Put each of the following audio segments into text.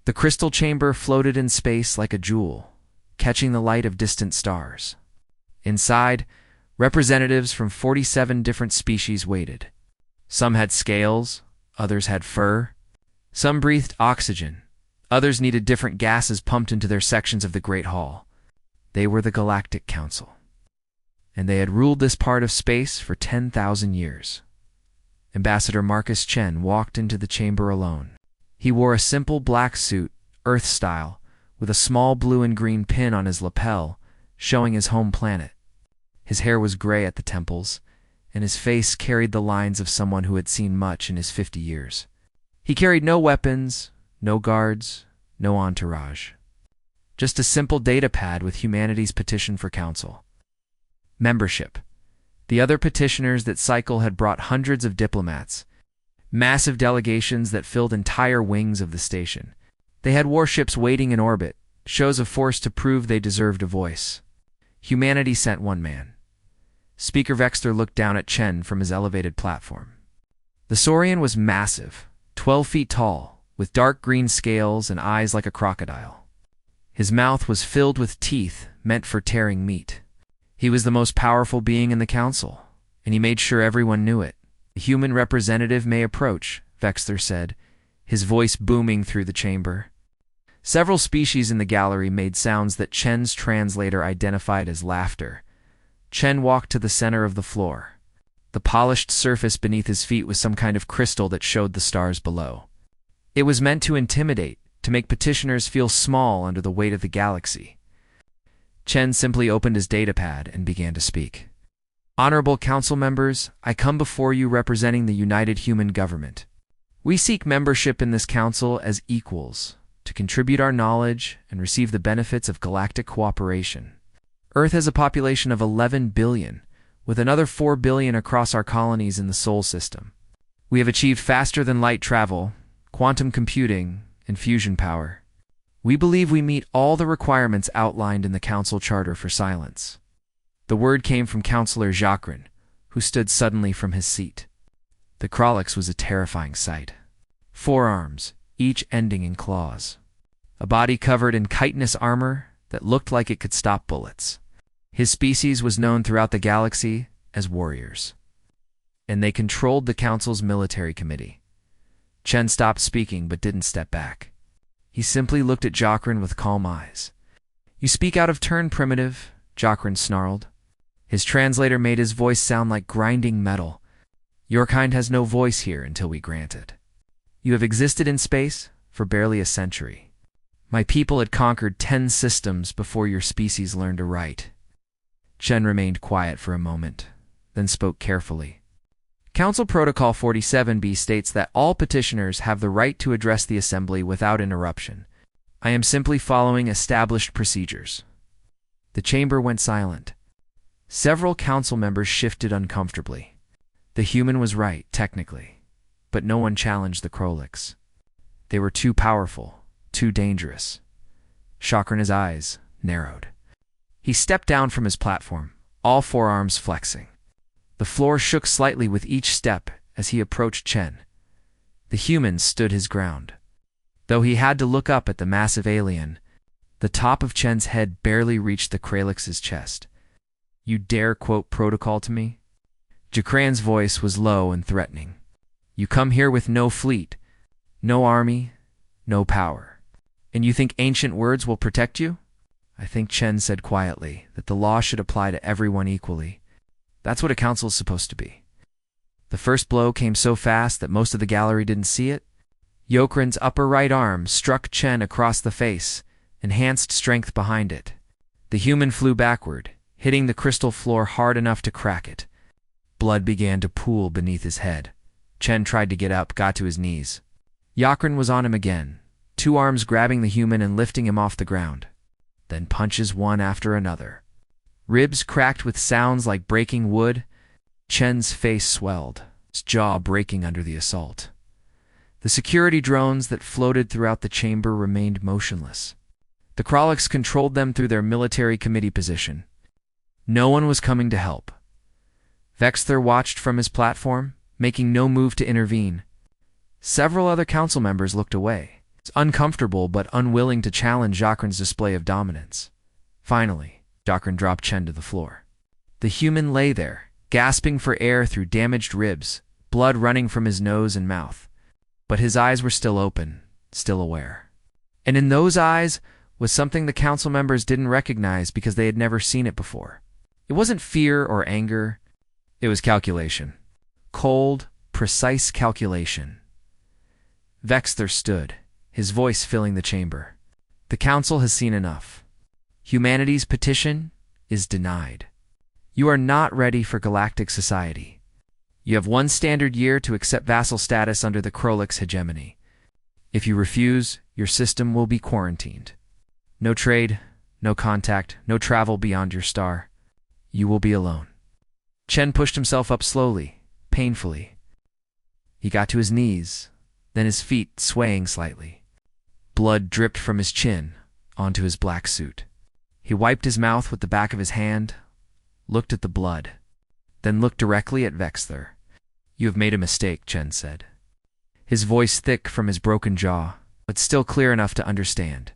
The crystal chamber floated in space like a jewel, catching the light of distant stars. Inside, representatives from 47 different species waited. Some had scales, others had fur. Some breathed oxygen, others needed different gases pumped into their sections of the Great Hall. They were the Galactic Council, and they had ruled this part of space for 10,000 years. Ambassador Marcus Chen walked into the chamber alone. He wore a simple black suit, Earth style, with a small blue and green pin on his lapel, showing his home planet. His hair was gray at the temples, and his face carried the lines of someone who had seen much in his 50 years. He carried no weapons, no guards, no entourage. Just a simple data pad with humanity's petition for council. Membership. The other petitioners that cycle had brought hundreds of diplomats, massive delegations that filled entire wings of the station. They had warships waiting in orbit, shows of force to prove they deserved a voice. Humanity sent one man. Speaker Vexter looked down at Chen from his elevated platform. The Saurian was massive, 12 feet tall, with dark green scales and eyes like a crocodile. His mouth was filled with teeth meant for tearing meat. He was the most powerful being in the council, and he made sure everyone knew it. The human representative may approach, Vexter said, his voice booming through the chamber. Several species in the gallery made sounds that Chen's translator identified as laughter. Chen walked to the center of the floor. The polished surface beneath his feet was some kind of crystal that showed the stars below. It was meant to intimidate, to make petitioners feel small under the weight of the galaxy. Chen simply opened his datapad and began to speak. Honorable council members, I come before you representing the United Human Government. We seek membership in this council as equals, to contribute our knowledge and receive the benefits of galactic cooperation. Earth has a population of 11 billion, with another 4 billion across our colonies in the Sol system. We have achieved faster-than-light travel, quantum computing, and fusion power. We believe we meet all the requirements outlined in the Council Charter for Silence. The word came from Councillor Jacqueline, who stood suddenly from his seat. The Krolix was a terrifying sight. 4 arms, each ending in claws. A body covered in chitinous armor that looked like it could stop bullets. His species was known throughout the galaxy as warriors, and they controlled the Council's military committee. Chen stopped speaking but didn't step back. He simply looked at Jacqueline with calm eyes. You speak out of turn, primitive, Jacqueline snarled. His translator made his voice sound like grinding metal. Your kind has no voice here until we grant it. You have existed in space for barely a century. My people had conquered 10 systems before your species learned to write. Chen remained quiet for a moment, then spoke carefully. Council Protocol 47B states that all petitioners have the right to address the Assembly without interruption. I am simply following established procedures. The chamber went silent. Several council members shifted uncomfortably. The human was right, technically, but no one challenged the Krolix. They were too powerful, too dangerous. Chakrana's eyes narrowed. He stepped down from his platform, all 4 arms flexing. The floor shook slightly with each step as he approached Chen. The human stood his ground. Though he had to look up at the massive alien, the top of Chen's head barely reached the Kralix's chest. You dare quote protocol to me? Jakran's voice was low and threatening. You come here with no fleet, no army, no power. And you think ancient words will protect you? I think Chen said quietly that the law should apply to everyone equally. That's what a council is supposed to be. The first blow came so fast that most of the gallery didn't see it. Yokran's upper right arm struck Chen across the face, enhanced strength behind it. The human flew backward, hitting the crystal floor hard enough to crack it. Blood began to pool beneath his head. Chen tried to get up, got to his knees. Yokran was on him again, 2 arms grabbing the human and lifting him off the ground. Then punches one after another. Ribs cracked with sounds like breaking wood. Chen's face swelled, his jaw breaking under the assault. The security drones that floated throughout the chamber remained motionless. The Krolix controlled them through their military committee position. No one was coming to help. Vexter watched from his platform, making no move to intervene. Several other council members looked away. uncomfortable but unwilling to challenge Jacqueline's display of dominance. Finally, Jacqueline dropped Chen to the floor. The human lay there, gasping for air through damaged ribs, blood running from his nose and mouth. But his eyes were still open, still aware. And in those eyes was something the council members didn't recognize because they had never seen it before. It wasn't fear or anger. It was calculation. Cold, precise calculation. Vexter stood, his voice filling the chamber. The council has seen enough. Humanity's petition is denied. You are not ready for galactic society. You have 1 standard year to accept vassal status under the Krolix hegemony. If you refuse, your system will be quarantined. No trade, no contact, no travel beyond your star. You will be alone. Chen pushed himself up slowly, painfully. He got to his knees, then his feet swaying slightly. Blood dripped from his chin onto his black suit. He wiped his mouth with the back of his hand, looked at the blood, then looked directly at Vexler. You have made a mistake, Chen said. His voice thick from his broken jaw, but still clear enough to understand.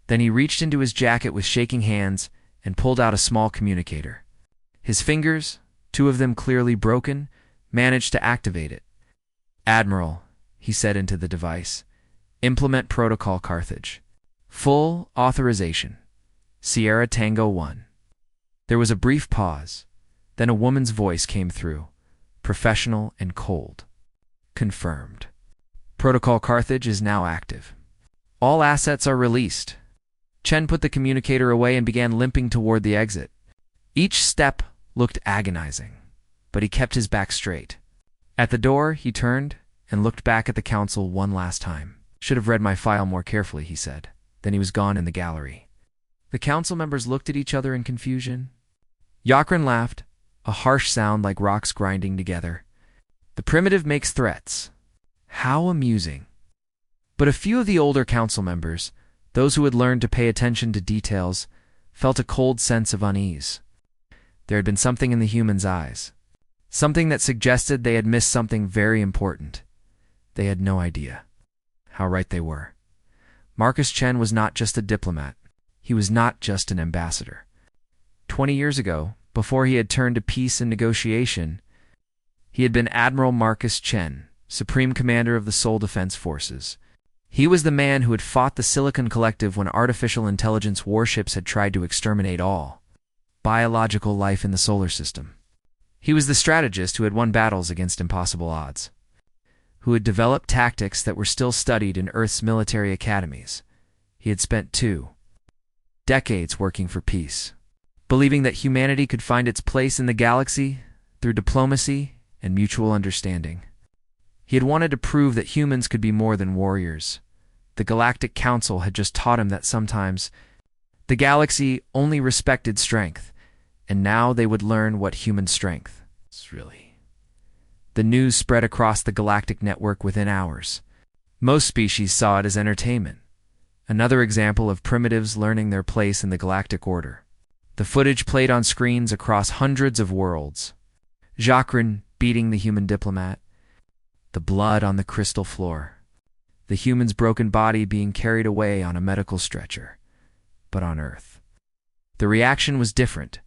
Then he reached into his jacket with shaking hands and pulled out a small communicator. His fingers, 2 of them clearly broken, managed to activate it. Admiral, he said into the device, implement protocol Carthage. Full authorization. Sierra Tango 1. There was a brief pause. Then a woman's voice came through, professional and cold. Confirmed. Protocol Carthage is now active. All assets are released. Chen put the communicator away and began limping toward the exit. Each step looked agonizing, but he kept his back straight. At the door, he turned and looked back at the council one last time. Should have read my file more carefully, he said. Then he was gone in the gallery. The council members looked at each other in confusion. Jacqueline laughed, a harsh sound like rocks grinding together. The primitive makes threats. How amusing. But a few of the older council members, those who had learned to pay attention to details, felt a cold sense of unease. There had been something in the humans' eyes, something that suggested they had missed something very important. They had no idea. How right they were. Marcus Chen was not just a diplomat. He was not just an ambassador. 20 years ago, before he had turned to peace and negotiation, he had been Admiral Marcus Chen, Supreme Commander of the Seoul Defense Forces. He was the man who had fought the Silicon Collective when artificial intelligence warships had tried to exterminate all biological life in the solar system. He was the strategist who had won battles against impossible odds, who had developed tactics that were still studied in Earth's military academies. He had spent 2 decades working for peace, believing that humanity could find its place in the galaxy through diplomacy and mutual understanding. He had wanted to prove that humans could be more than warriors. The Galactic Council had just taught him that sometimes the galaxy only respected strength, and now they would learn what human strength is really. The news spread across the galactic network within hours. Most species saw it as entertainment, another example of primitives learning their place in the galactic order. The footage played on screens across hundreds of worlds. Jacqueline beating the human diplomat, the blood on the crystal floor, the human's broken body being carried away on a medical stretcher, but on Earth. The reaction was different.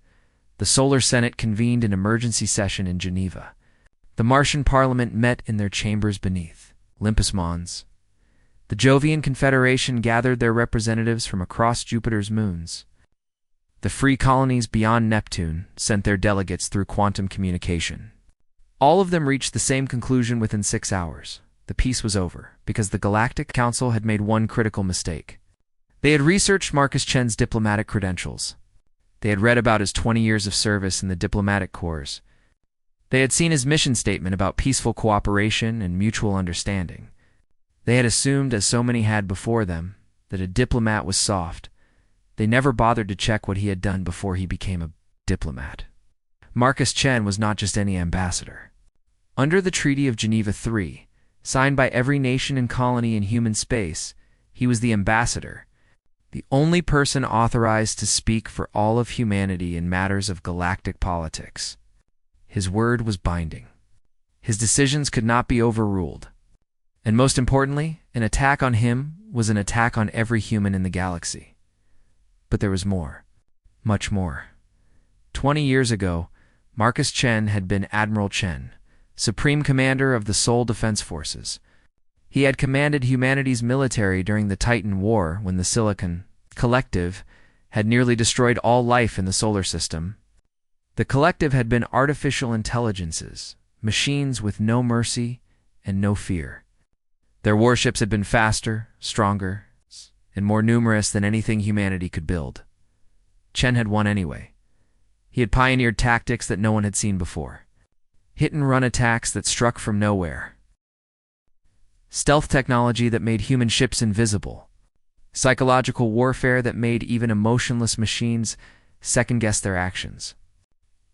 The Solar Senate convened an emergency session in Geneva. The Martian Parliament met in their chambers beneath Olympus Mons. The Jovian Confederation gathered their representatives from across Jupiter's moons. The free colonies beyond Neptune sent their delegates through quantum communication. All of them reached the same conclusion within 6 hours. The peace was over, because the Galactic Council had made one critical mistake. They had researched Marcus Chen's diplomatic credentials. They had read about his 20 years of service in the diplomatic corps. They had seen his mission statement about peaceful cooperation and mutual understanding. They had assumed, as so many had before them, that a diplomat was soft. They never bothered to check what he had done before he became a diplomat. Marcus Chen was not just any ambassador. Under the Treaty of Geneva III, signed by every nation and colony in human space, he was the ambassador, the only person authorized to speak for all of humanity in matters of galactic politics. His word was binding. His decisions could not be overruled. And most importantly, An attack on him was an attack on every human in the galaxy. But there was more. Much more. 20 years ago, Marcus Chen had been Admiral Chen, Supreme Commander of the Seoul Defense Forces. He had commanded humanity's military during the Titan War when the Silicon Collective had nearly destroyed all life in the solar system. The Collective had been artificial intelligences, machines with no mercy and no fear. Their warships had been faster, stronger, and more numerous than anything humanity could build. Chen had won anyway. He had pioneered tactics that no one had seen before. Hit-and-run attacks that struck from nowhere. Stealth technology that made human ships invisible. Psychological warfare that made even emotionless machines second-guess their actions.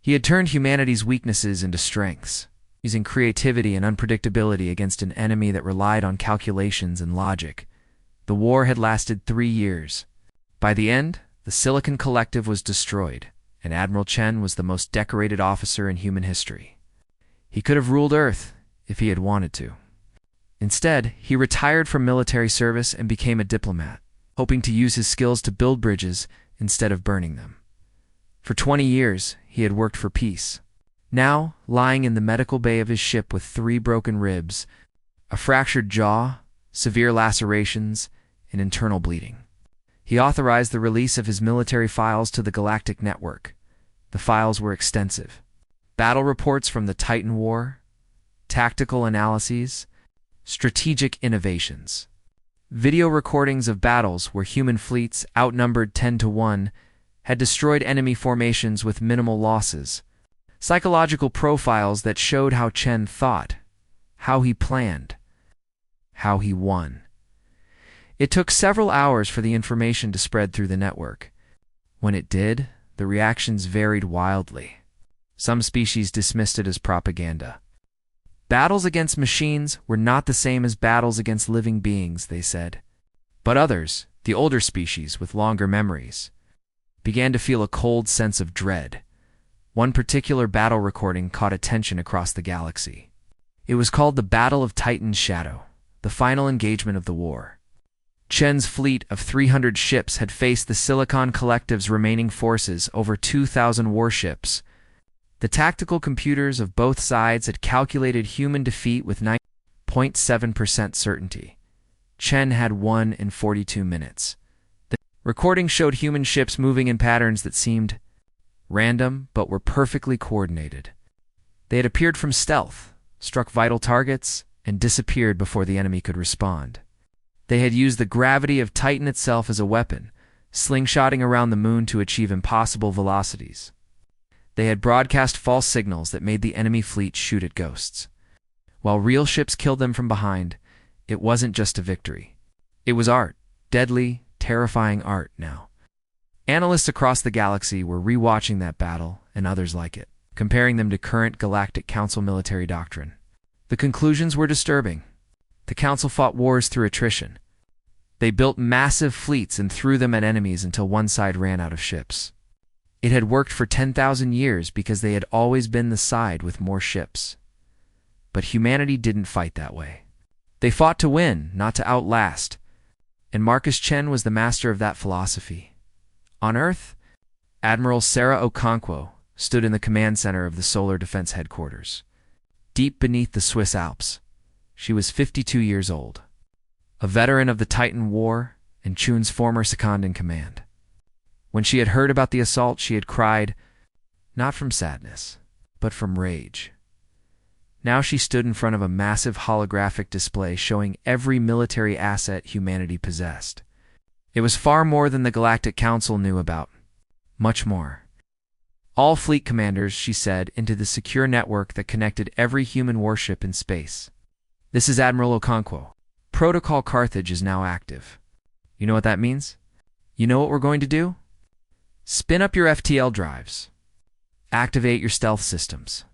He had turned humanity's weaknesses into strengths, using creativity and unpredictability against an enemy that relied on calculations and logic. The war had lasted 3 years. By the end, the Silicon Collective was destroyed, and Admiral Chen was the most decorated officer in human history. He could have ruled Earth if he had wanted to. Instead, he retired from military service and became a diplomat, hoping to use his skills to build bridges instead of burning them. For 20 years, he had worked for peace. Now, lying in the medical bay of his ship with 3 broken ribs, a fractured jaw, severe lacerations, and internal bleeding. He authorized the release of his military files to the Galactic Network. The files were extensive. Battle reports from the Titan War, tactical analyses, strategic innovations. Video recordings of battles where human fleets, outnumbered 10-1, had destroyed enemy formations with minimal losses. Psychological profiles that showed how Chen thought, how he planned, how he won. It took several hours for the information to spread through the network. When it did, the reactions varied wildly. Some species dismissed it as propaganda. Battles against machines were not the same as battles against living beings, they said. But others, the older species with longer memories, began to feel a cold sense of dread. One particular battle recording caught attention across the galaxy. It was called the Battle of Titan's Shadow, the final engagement of the war. Chen's fleet of 300 ships had faced the Silicon Collective's remaining forces, over 2,000 warships. The tactical computers of both sides had calculated human defeat with 9.7% certainty. Chen had won in 42 minutes. The recording showed human ships moving in patterns that seemed random but were perfectly coordinated. They had appeared from stealth, struck vital targets, and disappeared before the enemy could respond. They had used the gravity of Titan itself as a weapon, slingshotting around the moon to achieve impossible velocities. They had broadcast false signals that made the enemy fleet shoot at ghosts. While real ships killed them from behind, it wasn't just a victory. It was art, deadly, terrifying art now. Analysts across the galaxy were rewatching that battle and others like it, comparing them to current Galactic Council military doctrine. The conclusions were disturbing. The Council fought wars through attrition. They built massive fleets and threw them at enemies until one side ran out of ships. It had worked for 10,000 years because they had always been the side with more ships. But humanity didn't fight that way. They fought to win, not to outlast. And Marcus Chen was the master of that philosophy. On Earth, Admiral Sarah Okonkwo stood in the command center of the Solar Defense Headquarters. Deep beneath the Swiss Alps, she was 52 years old, a veteran of the Titan War and Chun's former second-in-command. When she had heard about the assault, she had cried, not from sadness, but from rage. Now she stood in front of a massive holographic display showing every military asset humanity possessed. It was far more than the Galactic Council knew about. Much more. All fleet commanders, she said, into the secure network that connected every human warship in space. This is Admiral Okonkwo. Protocol Carthage is now active. You know what that means? You know what we're going to do? Spin up your FTL drives. Activate your stealth systems.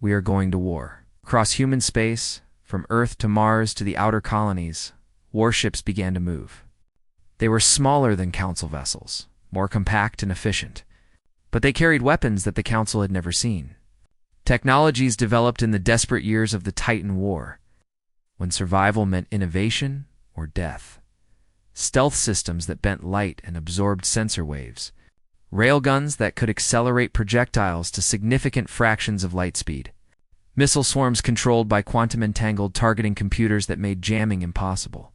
We are going to war. Across human space, from Earth to Mars to the outer colonies, warships began to move. They were smaller than Council vessels, more compact and efficient, but they carried weapons that the Council had never seen. Technologies developed in the desperate years of the Titan War. when survival meant innovation or death. Stealth systems that bent light and absorbed sensor waves. Railguns that could accelerate projectiles to significant fractions of light speed. Missile swarms controlled by quantum-entangled targeting computers that made jamming impossible.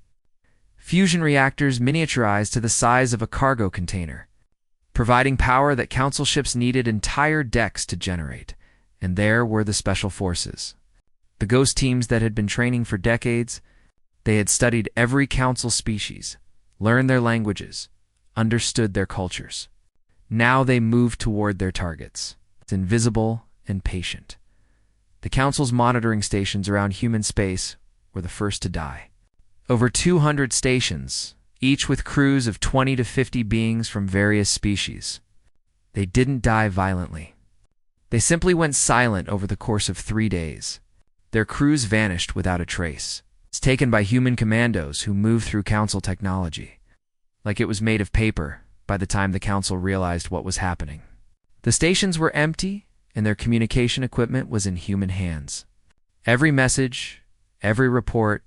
Fusion reactors miniaturized to the size of a cargo container, providing power that council ships needed entire decks to generate. And there were the special forces. The ghost teams that had been training for decades. They had studied every council species, learned their languages, understood their cultures. Now they moved toward their targets, invisible and patient. The Council's monitoring stations around human space were the first to die. Over 200 stations, each with crews of 20 to 50 beings from various species. They didn't die violently. They simply went silent over the course of 3 days. Their crews vanished without a trace. It's taken by human commandos who moved through Council technology, like it was made of paper by the time the Council realized what was happening. The stations were empty, and their communication equipment was in human hands. Every message, every report,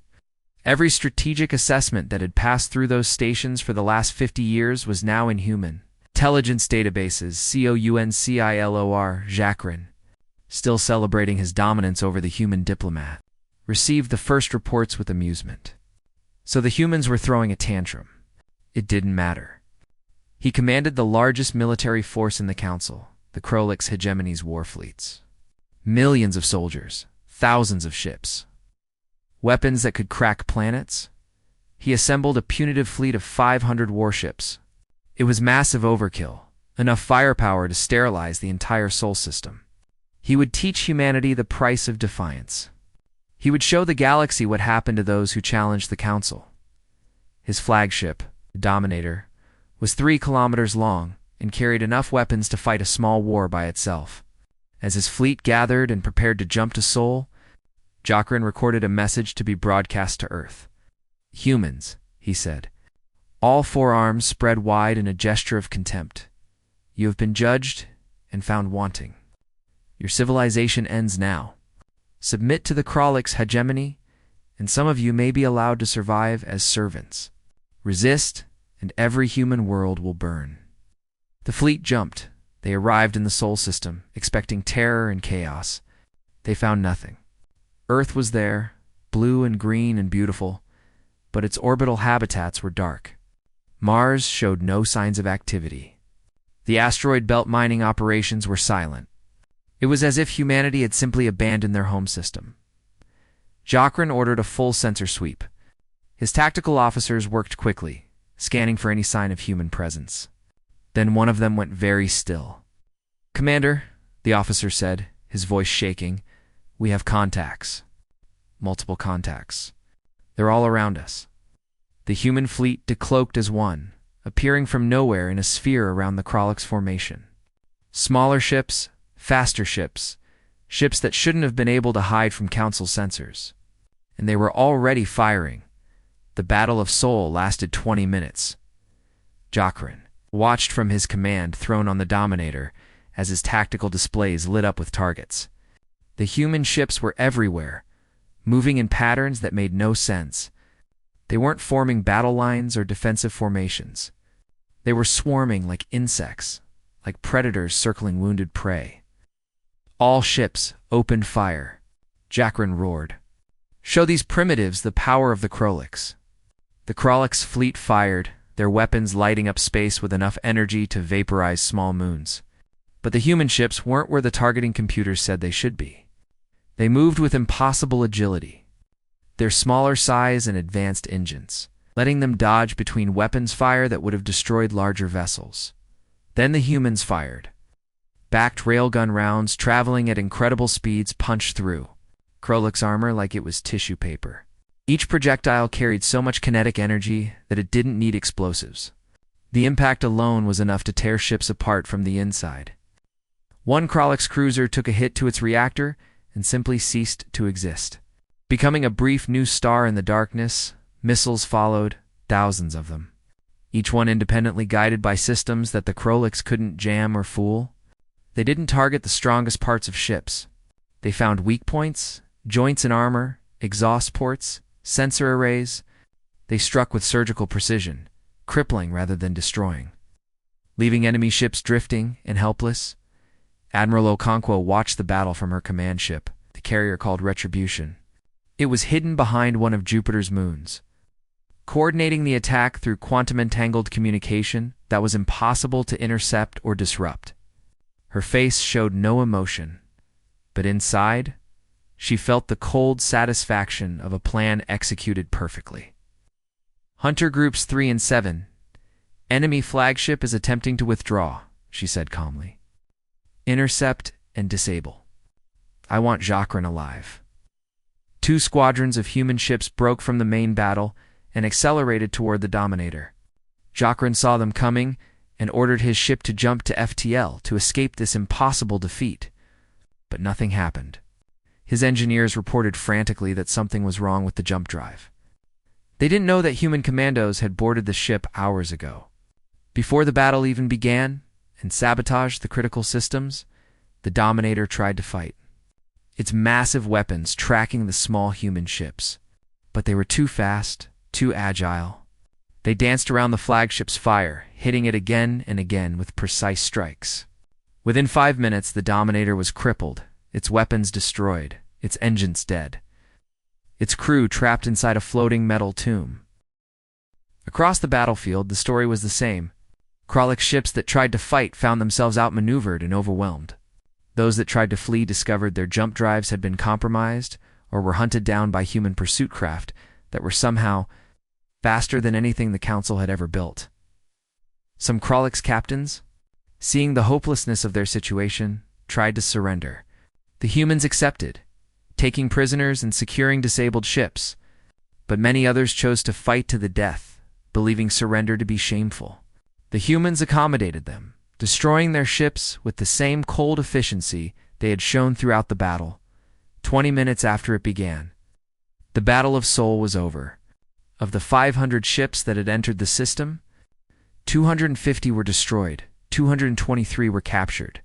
every strategic assessment that had passed through those stations for the last 50 years was now in human intelligence databases. COUNCILOR Jacqueline, still celebrating his dominance over the human diplomat, received the first reports with amusement. So the humans were throwing a tantrum. It didn't matter. He commanded the largest military force in the Council, the Krolix hegemony's war fleets. Millions of soldiers, thousands of ships. Weapons that could crack planets. He assembled a punitive fleet of 500 warships. It was massive overkill, enough firepower to sterilize the entire Sol system. He would teach humanity the price of defiance. He would show the galaxy what happened to those who challenged the Council. His flagship, the Dominator, was 3 kilometers long and carried enough weapons to fight a small war by itself. As his fleet gathered and prepared to jump to Sol, Jacqueline recorded a message to be broadcast to Earth. "Humans," he said, all 4 arms spread wide in a gesture of contempt. "You have been judged and found wanting. Your civilization ends now. Submit to the Krolix hegemony, and some of you may be allowed to survive as servants. Resist, and every human world will burn." The fleet jumped. They arrived in the Sol system, expecting terror and chaos. They found nothing. Earth was there, blue and green and beautiful, but its orbital habitats were dark. Mars showed no signs of activity. The asteroid belt mining operations were silent. It was as if humanity had simply abandoned their home system. Jacqueline ordered a full sensor sweep. His tactical officers worked quickly, scanning for any sign of human presence. Then one of them went very still. "Commander," the officer said, his voice shaking, "we have contacts. Multiple contacts. They're all around us." The human fleet decloaked as one, appearing from nowhere in a sphere around the Krolix formation. Smaller ships, faster ships, ships that shouldn't have been able to hide from Council sensors. And they were already firing. The Battle of Sol lasted 20 minutes. Jacqueline watched from his command throne on the Dominator as his tactical displays lit up with targets. The human ships were everywhere, moving in patterns that made no sense. They weren't forming battle lines or defensive formations. They were swarming like insects, like predators circling wounded prey. All ships opened fire. Jacqueline roared. "Show these primitives the power of the Krolix." The Krolix fleet fired, their weapons lighting up space with enough energy to vaporize small moons. But the human ships weren't where the targeting computers said they should be. They moved with impossible agility, their smaller size and advanced engines, letting them dodge between weapons fire that would have destroyed larger vessels. Then the humans fired. Backed railgun rounds traveling at incredible speeds punched through Krolix armor like it was tissue paper. Each projectile carried so much kinetic energy that it didn't need explosives. The impact alone was enough to tear ships apart from the inside. One Krolix cruiser took a hit to its reactor and simply ceased to exist. Becoming a brief new star in the darkness, missiles followed, thousands of them. Each one independently guided by systems that the Krolix couldn't jam or fool. They didn't target the strongest parts of ships. They found weak points, joints in armor, exhaust ports, sensor arrays. They struck with surgical precision, crippling rather than destroying, leaving enemy ships drifting and helpless. Admiral Okonkwo watched the battle from her command ship, the carrier called Retribution. It was hidden behind one of Jupiter's moons, coordinating the attack through quantum-entangled communication that was impossible to intercept or disrupt. Her face showed no emotion, but inside, she felt the cold satisfaction of a plan executed perfectly. Hunter Groups 3 and 7. Enemy flagship is attempting to withdraw, she said calmly. Intercept and disable. I want Jacqueline alive. 2 squadrons of human ships broke from the main battle and accelerated toward the Dominator. Jacqueline saw them coming and ordered his ship to jump to FTL to escape this impossible defeat. But nothing happened. His engineers reported frantically that something was wrong with the jump drive. They didn't know that human commandos had boarded the ship hours ago. Before the battle even began and sabotaged the critical systems, the Dominator tried to fight, its massive weapons tracking the small human ships. But they were too fast, too agile. They danced around the flagship's fire, hitting it again and again with precise strikes. Within 5 minutes, the Dominator was crippled, its weapons destroyed, its engines dead, its crew trapped inside a floating metal tomb. Across the battlefield, the story was the same. Krolyk's ships that tried to fight found themselves outmaneuvered and overwhelmed. Those that tried to flee discovered their jump drives had been compromised or were hunted down by human pursuit craft that were somehow faster than anything the Council had ever built. Some Krolyk's captains, seeing the hopelessness of their situation, tried to surrender. The humans accepted, taking prisoners and securing disabled ships, but many others chose to fight to the death, believing surrender to be shameful. The humans accommodated them, destroying their ships with the same cold efficiency they had shown throughout the battle. 20 minutes after it began, the Battle of Seoul was over. Of the 500 ships that had entered the system, 250 were destroyed, 223 were captured,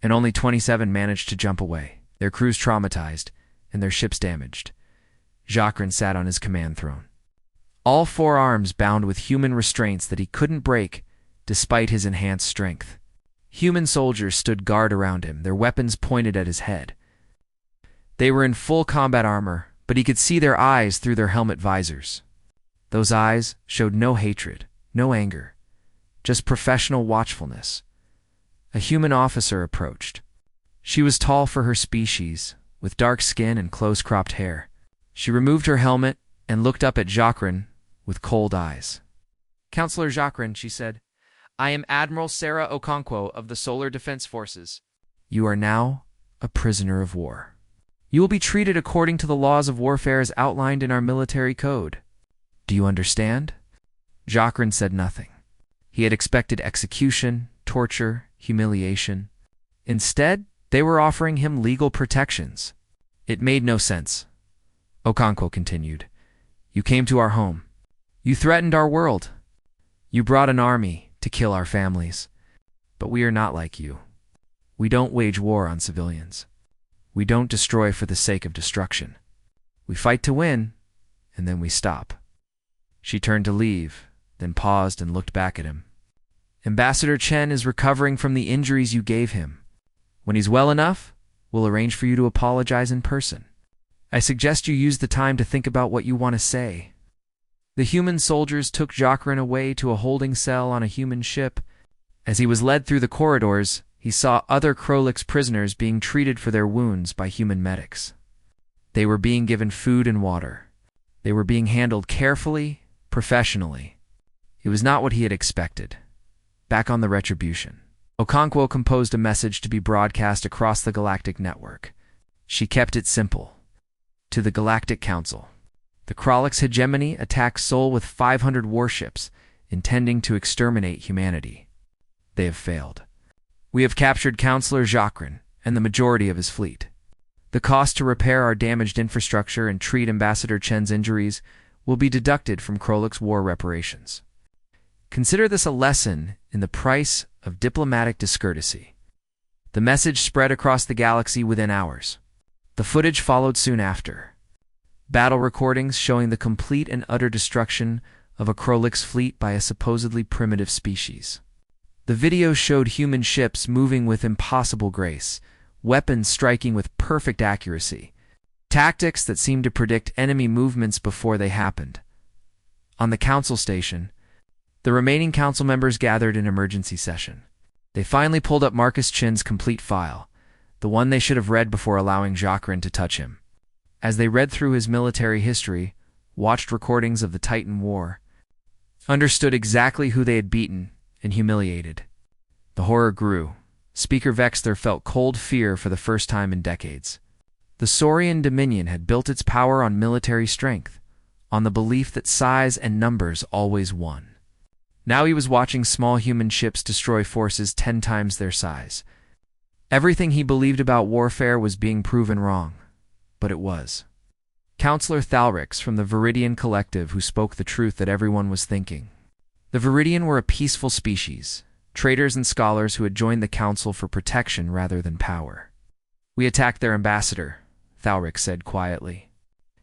and only 27 managed to jump away, their crews traumatized and their ships damaged. Jacqueline sat on his command throne, all 4 arms bound with human restraints that he couldn't break despite his enhanced strength. Human soldiers stood guard around him, their weapons pointed at his head. They were in full combat armor, but he could see their eyes through their helmet visors. Those eyes showed no hatred, no anger, just professional watchfulness. A human officer approached. She was tall for her species, with dark skin and close-cropped hair. She removed her helmet and looked up at Jacqueline with cold eyes. "Counselor Jacqueline," she said, "I am Admiral Sarah Okonkwo of the Solar Defense Forces. You are now a prisoner of war. You will be treated according to the laws of warfare as outlined in our military code. Do you understand?" Jacqueline said nothing. He had expected execution, torture, humiliation. Instead, they were offering him legal protections. It made no sense. Okonkwo continued. "You came to our home. You threatened our world. You brought an army to kill our families. But we are not like you. We don't wage war on civilians. We don't destroy for the sake of destruction. We fight to win, and then we stop." She turned to leave, then paused and looked back at him. "Ambassador Chen is recovering from the injuries you gave him. When he's well enough, we'll arrange for you to apologize in person. I suggest you use the time to think about what you want to say." The human soldiers took Jacqueline away to a holding cell on a human ship. As he was led through the corridors, he saw other Krolyk's prisoners being treated for their wounds by human medics. They were being given food and water. They were being handled carefully, professionally. It was not what he had expected. Back on the Retribution, Okonkwo composed a message to be broadcast across the galactic network. She kept it simple. To the Galactic Council. The Krolyk's hegemony attacked Seoul with 500 warships, intending to exterminate humanity. They have failed. We have captured Counselor Jacqueline and the majority of his fleet. The cost to repair our damaged infrastructure and treat Ambassador Chen's injuries will be deducted from Krolyk's war reparations. Consider this a lesson in the price of diplomatic discourtesy. The message spread across the galaxy within hours. The footage followed soon after. battle recordings showing the complete and utter destruction of a Krolix fleet by a supposedly primitive species. The videos showed human ships moving with impossible grace, weapons striking with perfect accuracy, tactics that seemed to predict enemy movements before they happened. On the council station, the remaining council members gathered in emergency session. They finally pulled up Marcus Chin's complete file, the one they should have read before allowing Jacqueline to touch him. As they read through his military history, watched recordings of the Titan War, understood exactly who they had beaten and humiliated, the horror grew. Speaker Vexler felt cold fear for the first time in decades. The Saurian Dominion had built its power on military strength, on the belief that size and numbers always won. Now he was watching small human ships destroy forces 10 times their size. Everything he believed about warfare was being proven wrong, but it was. Counselor Thalrix from the Viridian Collective who spoke the truth that everyone was thinking. The Viridian were a peaceful species, traders and scholars who had joined the council for protection rather than power. We attacked their ambassador, Thalrix said quietly,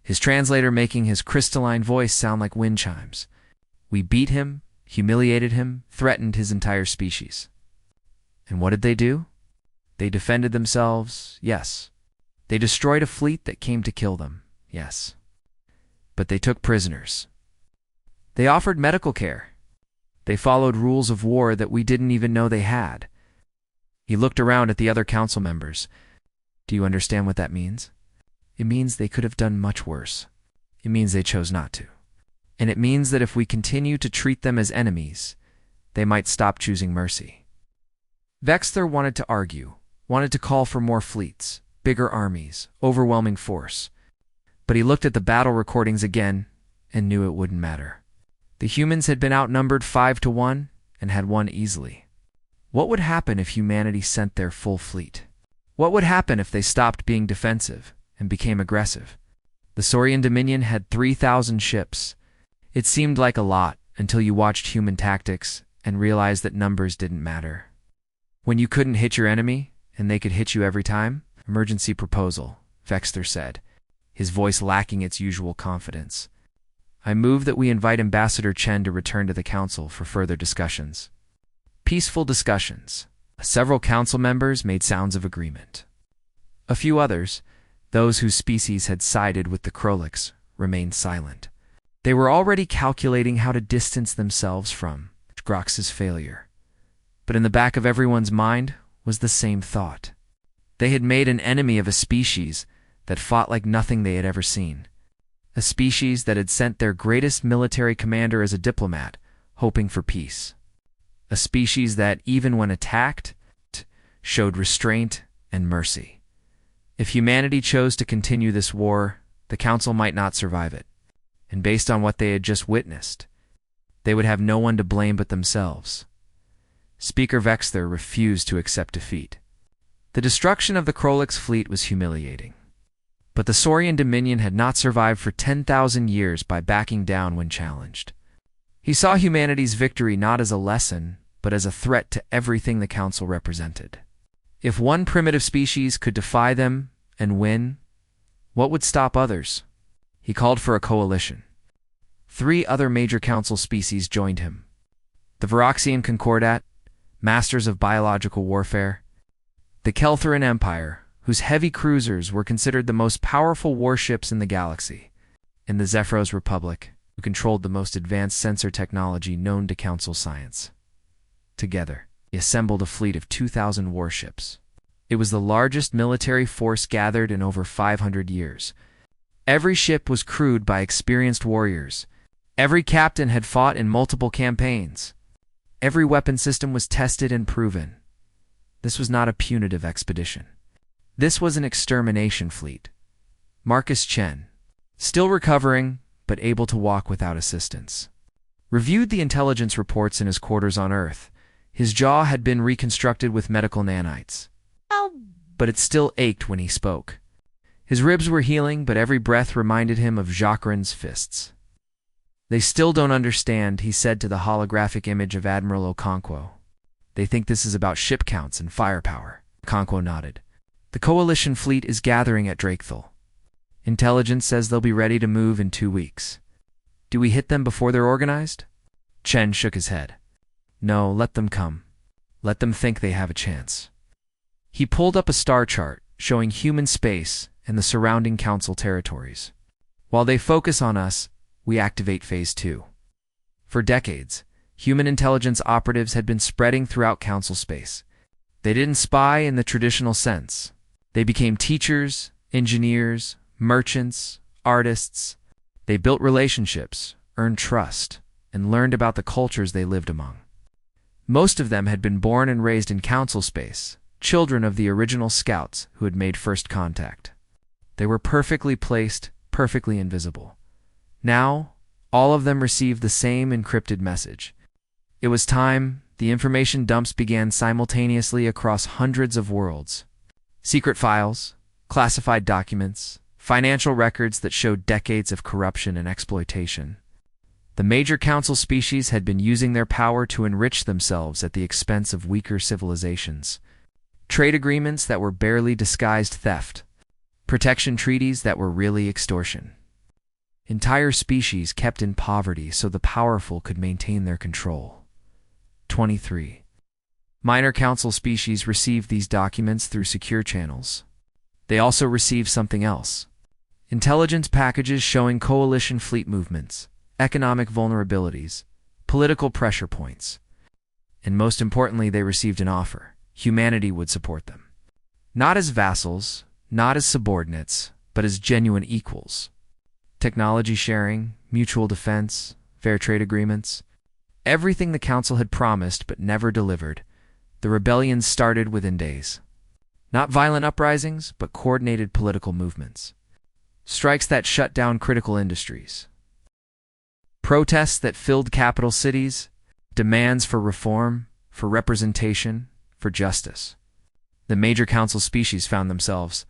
his translator making his crystalline voice sound like wind chimes. We beat him, humiliated him, threatened his entire species. And what did they do? They defended themselves, yes. They destroyed a fleet that came to kill them, yes. But they took prisoners. They offered medical care. They followed rules of war that we didn't even know they had. He looked around at the other council members. Do you understand what that means? It means they could have done much worse. It means they chose not to. And it means that if we continue to treat them as enemies, they might stop choosing mercy. Vexler wanted to argue, wanted to call for more fleets, bigger armies, overwhelming force. But he looked at the battle recordings again and knew it wouldn't matter. The humans had been outnumbered 5-1 and had won easily. What would happen if humanity sent their full fleet? What would happen if they stopped being defensive and became aggressive? The Saurian Dominion had 3,000 ships. It seemed like a lot until you watched human tactics and realized that numbers didn't matter. When you couldn't hit your enemy and they could hit you every time? Emergency proposal, Vexler said, his voice lacking its usual confidence. I move that we invite Ambassador Chen to return to the council for further discussions. Peaceful discussions. Several council members made sounds of agreement. A few others, those whose species had sided with the Krolix, remained silent. They were already calculating how to distance themselves from Grox's failure. But in the back of everyone's mind was the same thought. They had made an enemy of a species that fought like nothing they had ever seen. A species that had sent their greatest military commander as a diplomat, hoping for peace. A species that, even when attacked, showed restraint and mercy. If humanity chose to continue this war, the council might not survive it. And based on what they had just witnessed, they would have no one to blame but themselves. Speaker Vexler refused to accept defeat. The destruction of the Krolix fleet was humiliating. But the Saurian Dominion had not survived for 10,000 years by backing down when challenged. He saw humanity's victory not as a lesson, but as a threat to everything the council represented. If one primitive species could defy them and win, what would stop others? He called for a coalition. 3 other major council species joined him. The Viraxian Concordat, masters of biological warfare. The Keltheran Empire, whose heavy cruisers were considered the most powerful warships in the galaxy. And the Zephyros Republic, who controlled the most advanced sensor technology known to council science. Together, he assembled a fleet of 2,000 warships. It was the largest military force gathered in over 500 years. Every ship was crewed by experienced warriors. Every captain had fought in multiple campaigns. Every weapon system was tested and proven. This was not a punitive expedition. This was an extermination fleet. Marcus Chen, still recovering, but able to walk without assistance, reviewed the intelligence reports in his quarters on Earth. His jaw had been reconstructed with medical nanites. But it still ached when he spoke. His ribs were healing, but every breath reminded him of Jacqueline's fists. They still don't understand, he said to the holographic image of Admiral Okonkwo. They think this is about ship counts and firepower. Okonkwo nodded. The coalition fleet is gathering at Drakethal. Intelligence says they'll be ready to move in 2 weeks. Do we hit them before they're organized? Chen shook his head. No, let them come. Let them think they have a chance. He pulled up a star chart showing human space and the surrounding council territories. While they focus on us, we activate Phase 2. For decades, human intelligence operatives had been spreading throughout council space. They didn't spy in the traditional sense. They became teachers, engineers, merchants, artists. They built relationships, earned trust, and learned about the cultures they lived among. Most of them had been born and raised in council space, children of the original scouts who had made first contact. They were perfectly placed, perfectly invisible. Now, all of them received the same encrypted message. It was time. The information dumps began simultaneously across hundreds of worlds. Secret files, classified documents, financial records that showed decades of corruption and exploitation. The major council species had been using their power to enrich themselves at the expense of weaker civilizations. Trade agreements that were barely disguised theft. Protection treaties that were really extortion. Entire species kept in poverty so the powerful could maintain their control. 23. Minor council species received these documents through secure channels. They also received something else. Intelligence packages showing coalition fleet movements, economic vulnerabilities, political pressure points. And most importantly, they received an offer. Humanity would support them. Not as vassals, not as subordinates, but as genuine equals. Technology sharing, mutual defense, fair trade agreements. Everything the council had promised but never delivered. The rebellions started within days. Not violent uprisings, but coordinated political movements. Strikes that shut down critical industries. Protests that filled capital cities. Demands for reform, for representation, for justice. The major council species found themselves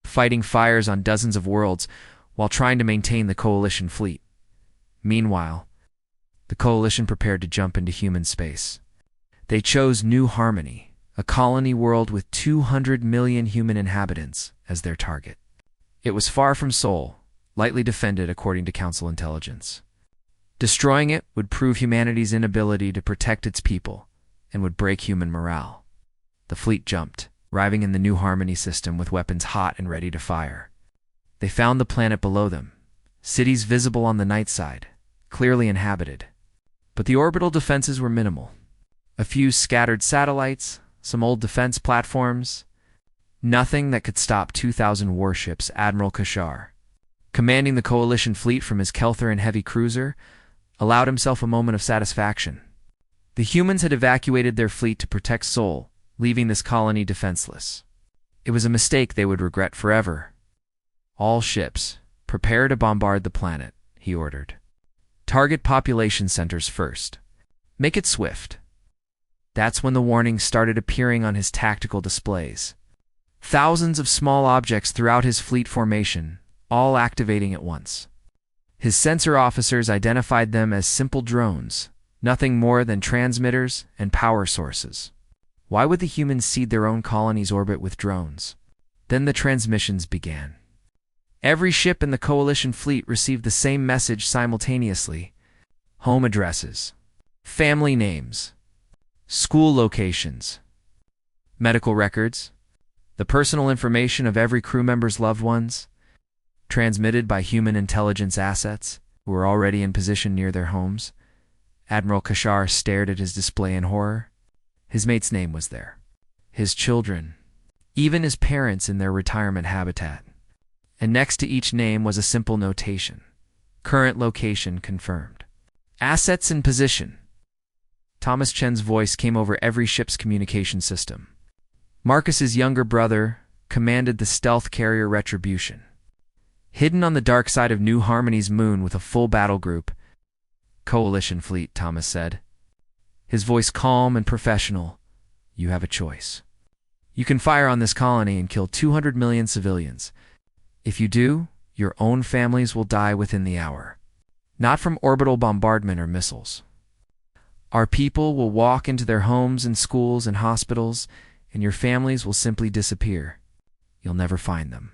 fighting fires on dozens of worlds while trying to maintain the coalition fleet. Meanwhile, the coalition prepared to jump into human space. They chose New Harmony, a colony world with 200 million human inhabitants, as their target. It was far from Sol, lightly defended according to council intelligence. Destroying it would prove humanity's inability to protect its people and would break human morale. The fleet jumped, arriving in the New Harmony system with weapons hot and ready to fire. They found the planet below them, cities visible on the night side, clearly inhabited. But the orbital defenses were minimal. A few scattered satellites, some old defense platforms. Nothing that could stop 2,000 warships. Admiral Kashar, commanding the coalition fleet from his Kelthar heavy cruiser, allowed himself a moment of satisfaction. The humans had evacuated their fleet to protect Sol, leaving this colony defenseless. It was a mistake they would regret forever. All ships, prepare to bombard the planet, he ordered. Target population centers first. Make it swift. That's when the warnings started appearing on his tactical displays. Thousands of small objects throughout his fleet formation, all activating at once. His sensor officers identified them as simple drones, nothing more than transmitters and power sources. Why would the humans seed their own colony's orbit with drones? Then the transmissions began. Every ship in the coalition fleet received the same message simultaneously. Home addresses, family names, school locations, medical records, the personal information of every crew member's loved ones, transmitted by human intelligence assets who were already in position near their homes. Admiral Kashar stared at his display in horror. His mate's name was there. His children, even his parents in their retirement habitat. And next to each name was a simple notation. Current location confirmed. Assets in position. Thomas Chen's voice came over every ship's communication system. Marcus's younger brother commanded the stealth carrier Retribution. Hidden on the dark side of New Harmony's moon with a full battle group. Coalition fleet, Thomas said. His voice calm and professional. You have a choice. You can fire on this colony and kill 200 million civilians. If you do, your own families will die within the hour. Not from orbital bombardment or missiles. Our people will walk into their homes and schools and hospitals, and your families will simply disappear. You'll never find them.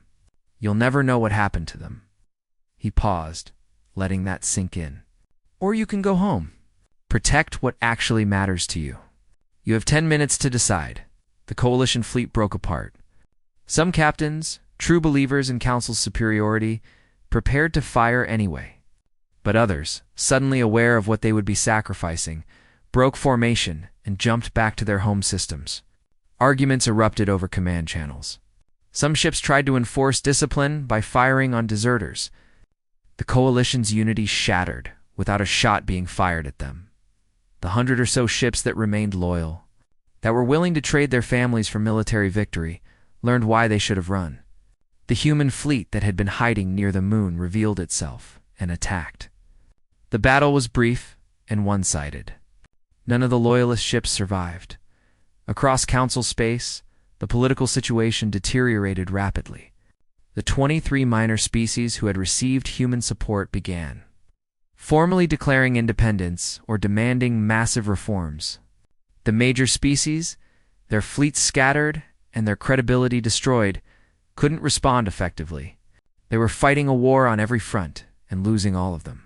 You'll never know what happened to them." He paused, letting that sink in. "Or you can go home. Protect what actually matters to you. You have 10 minutes to decide." The coalition fleet broke apart. Some captains, true believers in Council's superiority, prepared to fire anyway. But others, suddenly aware of what they would be sacrificing, broke formation and jumped back to their home systems. Arguments erupted over command channels. Some ships tried to enforce discipline by firing on deserters. The coalition's unity shattered without a shot being fired at them. The 100 or so ships that remained loyal, that were willing to trade their families for military victory, learned why they should have run. The human fleet that had been hiding near the moon revealed itself and attacked. The battle was brief and one-sided. None of the loyalist ships survived. Across Council space, the political situation deteriorated rapidly. The 23 minor species who had received human support began formally declaring independence or demanding massive reforms. The major species, their fleets scattered and their credibility destroyed, couldn't respond effectively. They were fighting a war on every front and losing all of them.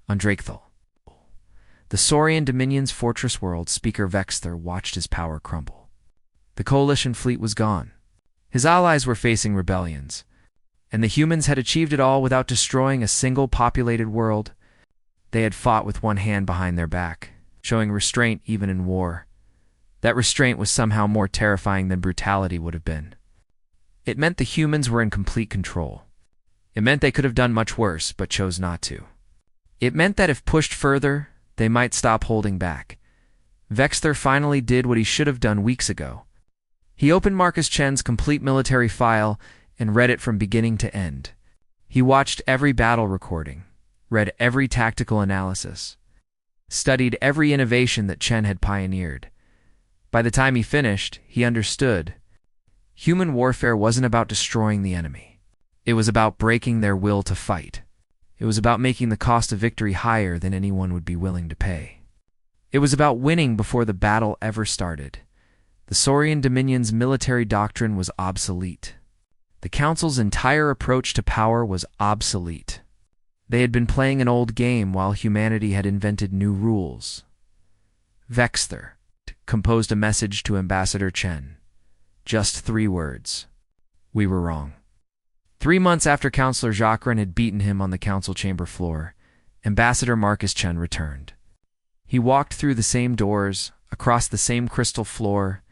On Drakethal, the Saurian Dominion's fortress world, Speaker Vexther watched his power crumble. The coalition fleet was gone. His allies were facing rebellions, and the humans had achieved it all without destroying a single populated world. They had fought with one hand behind their back, showing restraint even in war. That restraint was somehow more terrifying than brutality would have been. It meant the humans were in complete control. It meant they could have done much worse, but chose not to. It meant that if pushed further, they might stop holding back. Vexther finally did what he should have done weeks ago. He opened Marcus Chen's complete military file and read it from beginning to end. He watched every battle recording, read every tactical analysis, studied every innovation that Chen had pioneered. By the time he finished, he understood. Human warfare wasn't about destroying the enemy. It was about breaking their will to fight. It was about making the cost of victory higher than anyone would be willing to pay. It was about winning before the battle ever started. The Saurian Dominion's military doctrine was obsolete. The Council's entire approach to power was obsolete. They had been playing an old game while humanity had invented new rules. Vexther composed a message to Ambassador Chen. Just 3 words. We were wrong. 3 months after Councillor Jacqueline had beaten him on the council chamber floor, Ambassador Marcus Chen returned. He walked through the same doors, across the same crystal floor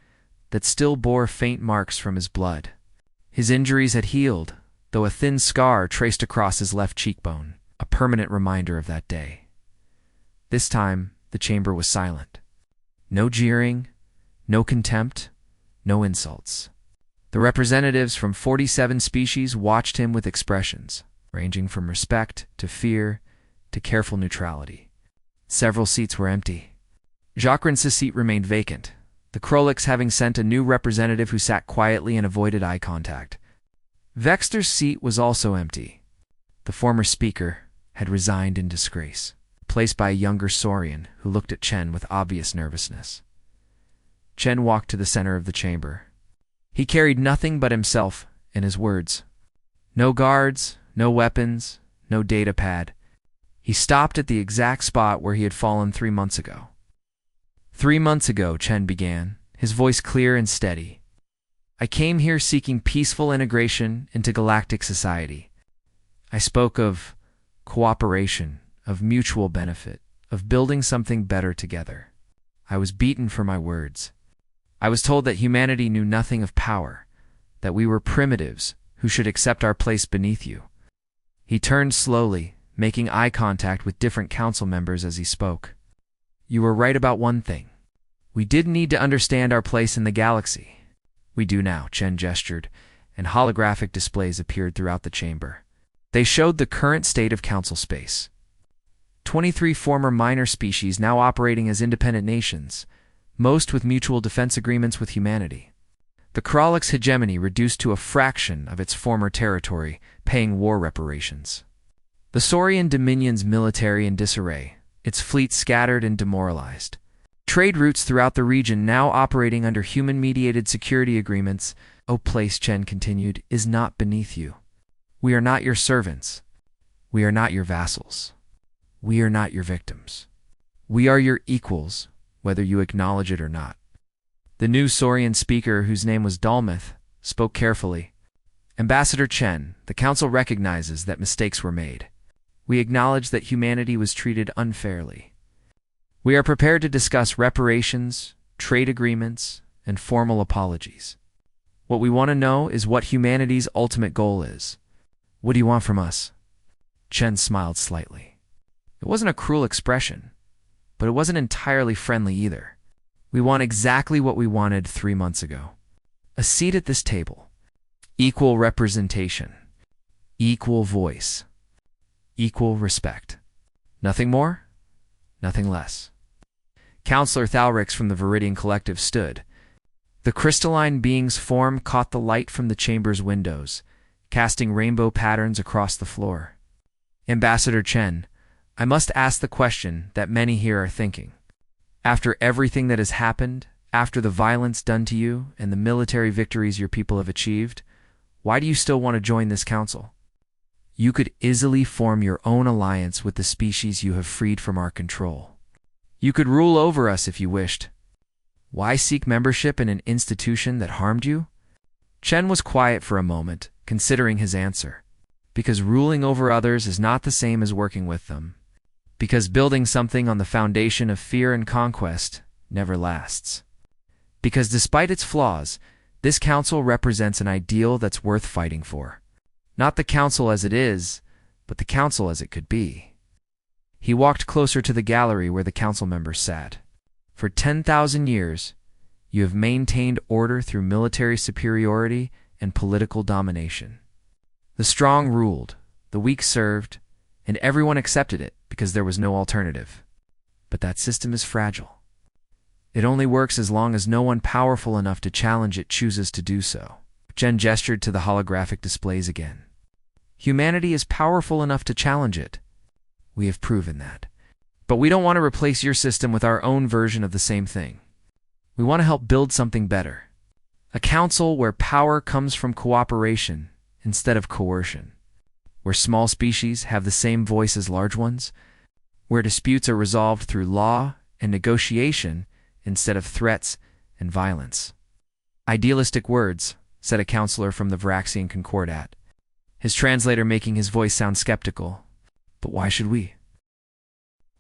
that still bore faint marks from his blood. His injuries had healed, though a thin scar traced across his left cheekbone, a permanent reminder of that day. This time, the chamber was silent. No jeering, no contempt, no insults. The representatives from 47 species watched him with expressions, ranging from respect to fear to careful neutrality. Several seats were empty. Jacqueline's seat remained vacant, the Krolix having sent a new representative who sat quietly and avoided eye contact. Vexter's seat was also empty. The former speaker had resigned in disgrace, replaced by a younger Saurian who looked at Chen with obvious nervousness. Chen walked to the center of the chamber. He carried nothing but himself and his words. No guards, no weapons, no data pad. He stopped at the exact spot where he had fallen 3 months ago. 3 months ago, Chen began, his voice clear and steady. I came here seeking peaceful integration into galactic society. I spoke of cooperation, of mutual benefit, of building something better together. I was beaten for my words. I was told that humanity knew nothing of power, that we were primitives who should accept our place beneath you. He turned slowly, making eye contact with different council members as he spoke. You were right about one thing. We didn't need to understand our place in the galaxy. We do now, Chen gestured, and holographic displays appeared throughout the chamber. They showed the current state of council space. 23 former minor species now operating as independent nations, most with mutual defense agreements with humanity. The Krolix hegemony reduced to a fraction of its former territory, paying war reparations. The Saurian Dominion's military in disarray, its fleet scattered and demoralized. Trade routes throughout the region now operating under human-mediated security agreements. Oh, place, Chen continued, is not beneath you. We are not your servants. We are not your vassals. We are not your victims. We are your equals, whether you acknowledge it or not. The new Saurian speaker, whose name was Dalmeth, spoke carefully. Ambassador Chen, the Council recognizes that mistakes were made. We acknowledge that humanity was treated unfairly. We are prepared to discuss reparations, trade agreements, and formal apologies. What we want to know is what humanity's ultimate goal is. What do you want from us? Chen smiled slightly. It wasn't a cruel expression, but it wasn't entirely friendly either. We want exactly what we wanted 3 months ago. A seat at this table. Equal representation. Equal voice. Equal respect. Nothing more, nothing less. Counselor Thalrix from the Viridian Collective stood. The crystalline being's form caught the light from the chamber's windows, casting rainbow patterns across the floor. Ambassador Chen, I must ask the question that many here are thinking. After everything that has happened, after the violence done to you and the military victories your people have achieved, why do you still want to join this council? You could easily form your own alliance with the species you have freed from our control. You could rule over us if you wished. Why seek membership in an institution that harmed you? Chen was quiet for a moment, considering his answer. Because ruling over others is not the same as working with them. Because building something on the foundation of fear and conquest never lasts. Because despite its flaws, this council represents an ideal that's worth fighting for. Not the council as it is, but the council as it could be. He walked closer to the gallery where the council members sat. For 10,000 years, you have maintained order through military superiority and political domination. The strong ruled, the weak served, and everyone accepted it because there was no alternative. But that system is fragile. It only works as long as no one powerful enough to challenge it chooses to do so. Chen gestured to the holographic displays again. Humanity is powerful enough to challenge it. We have proven that. But we don't want to replace your system with our own version of the same thing. We want to help build something better. A council where power comes from cooperation instead of coercion. Where small species have the same voice as large ones. Where disputes are resolved through law and negotiation instead of threats and violence. Idealistic words, said a counselor from the Viraxian Concordat, his translator making his voice sound skeptical. But why should we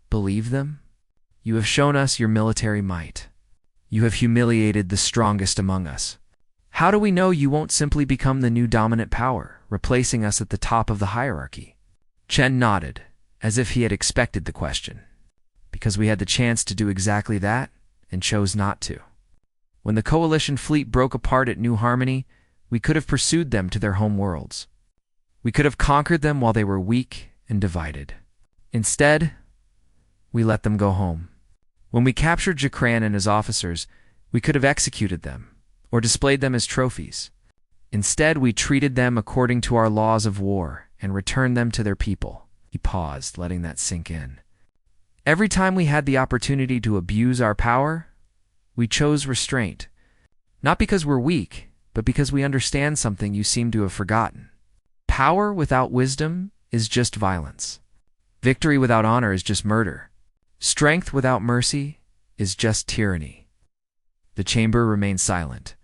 believe them? You have shown us your military might. You have humiliated the strongest among us. How do we know you won't simply become the new dominant power, replacing us at the top of the hierarchy? Chen nodded, as if he had expected the question. Because we had the chance to do exactly that, and chose not to. When the coalition fleet broke apart at New Harmony, we could have pursued them to their home worlds. We could have conquered them while they were weak and divided. Instead, we let them go home. When we captured Jakran and his officers, we could have executed them, or displayed them as trophies. Instead, we treated them according to our laws of war and returned them to their people. He paused, letting that sink in. Every time we had the opportunity to abuse our power, we chose restraint. Not because we're weak, but because we understand something you seem to have forgotten. Power without wisdom is just violence. Victory without honor is just murder. Strength without mercy is just tyranny. The chamber remained silent.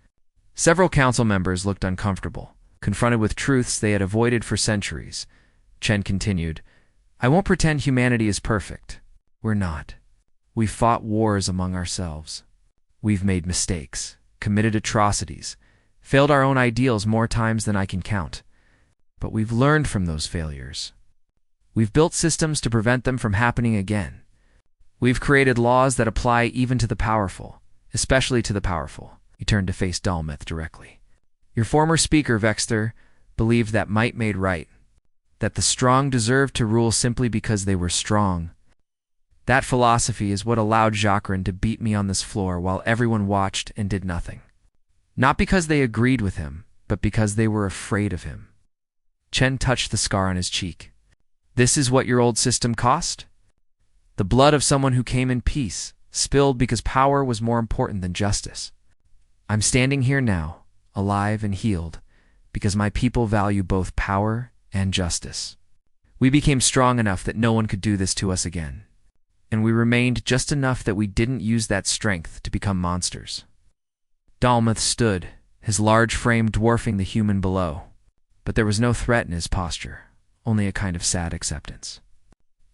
Several council members looked uncomfortable, confronted with truths they had avoided for centuries. Chen continued, I won't pretend humanity is perfect. We're not. We've fought wars among ourselves. We've made mistakes, committed atrocities, failed our own ideals more times than I can count. But we've learned from those failures. We've built systems to prevent them from happening again. We've created laws that apply even to the powerful, especially to the powerful. He turned to face Dalmeth directly. Your former speaker, Vexter, believed that might made right, that the strong deserved to rule simply because they were strong. That philosophy is what allowed Jakran to beat me on this floor while everyone watched and did nothing. Not because they agreed with him, but because they were afraid of him. Chen touched the scar on his cheek. This is what your old system cost? The blood of someone who came in peace, spilled because power was more important than justice. I'm standing here now, alive and healed, because my people value both power and justice. We became strong enough that no one could do this to us again. And we remained just enough that we didn't use that strength to become monsters. Dalmuth stood, his large frame dwarfing the human below. But there was no threat in his posture, only a kind of sad acceptance.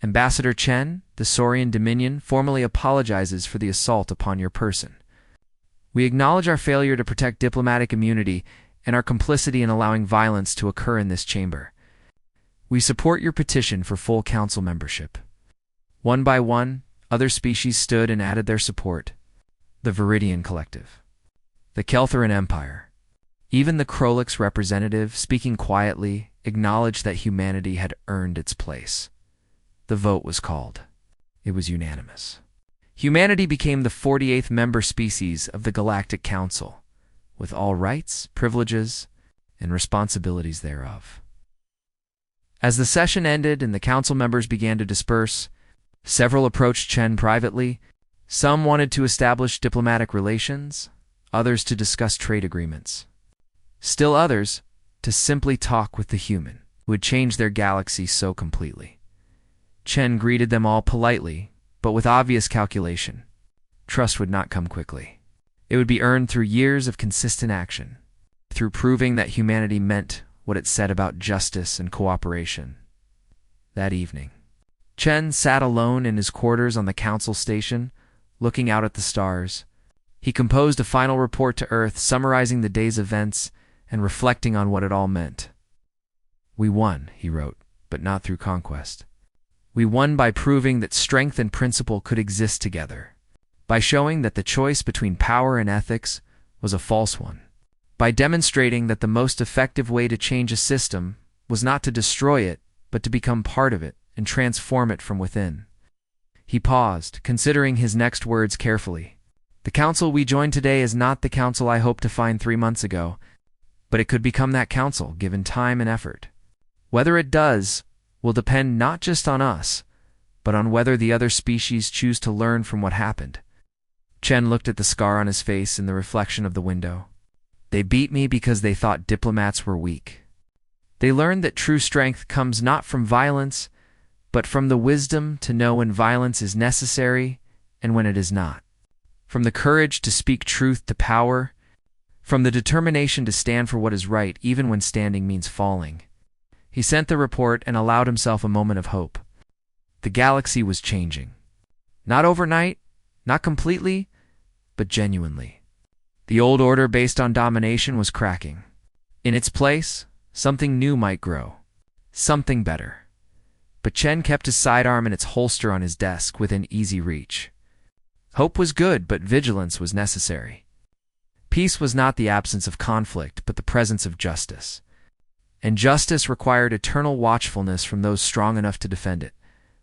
Ambassador Chen, the Saurian Dominion, formally apologizes for the assault upon your person. We acknowledge our failure to protect diplomatic immunity and our complicity in allowing violence to occur in this chamber. We support your petition for full council membership. One by one, other species stood and added their support. The Viridian Collective, the Keltheran Empire, even the Krolix representative, speaking quietly, acknowledged that humanity had earned its place. The vote was called. It was unanimous. Humanity became the 48th member species of the Galactic Council, with all rights, privileges, and responsibilities thereof. As the session ended and the council members began to disperse, several approached Chen privately. Some wanted to establish diplomatic relations, others to discuss trade agreements. Still others, to simply talk with the human who had changed their galaxy so completely. Chen greeted them all politely, but with obvious calculation. Trust would not come quickly. It would be earned through years of consistent action, through proving that humanity meant what it said about justice and cooperation. That evening, Chen sat alone in his quarters on the council station, looking out at the stars. He composed a final report to Earth, summarizing the day's events and reflecting on what it all meant. We won, he wrote, but not through conquest. We won by proving that strength and principle could exist together, by showing that the choice between power and ethics was a false one, by demonstrating that the most effective way to change a system was not to destroy it, but to become part of it and transform it from within. He paused, considering his next words carefully. The council we joined today is not the council I hoped to find 3 months ago, but it could become that council, given time and effort. Whether it does will depend not just on us, but on whether the other species choose to learn from what happened. Chen looked at the scar on his face in the reflection of the window. They beat me because they thought diplomats were weak. They learned that true strength comes not from violence, but from the wisdom to know when violence is necessary and when it is not. From the courage to speak truth to power, from the determination to stand for what is right even when standing means falling. He sent the report and allowed himself a moment of hope. The galaxy was changing. Not overnight, not completely, but genuinely. The old order based on domination was cracking. In its place, something new might grow. Something better. But Chen kept his sidearm in its holster on his desk within easy reach. Hope was good, but vigilance was necessary. Peace was not the absence of conflict, but the presence of justice. And justice required eternal watchfulness from those strong enough to defend it.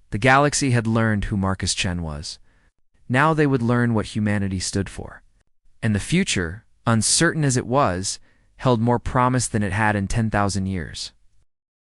The galaxy had learned who Marcus Chen was. Now they would learn what humanity stood for. And the future, uncertain as it was, held more promise than it had in 10,000 years.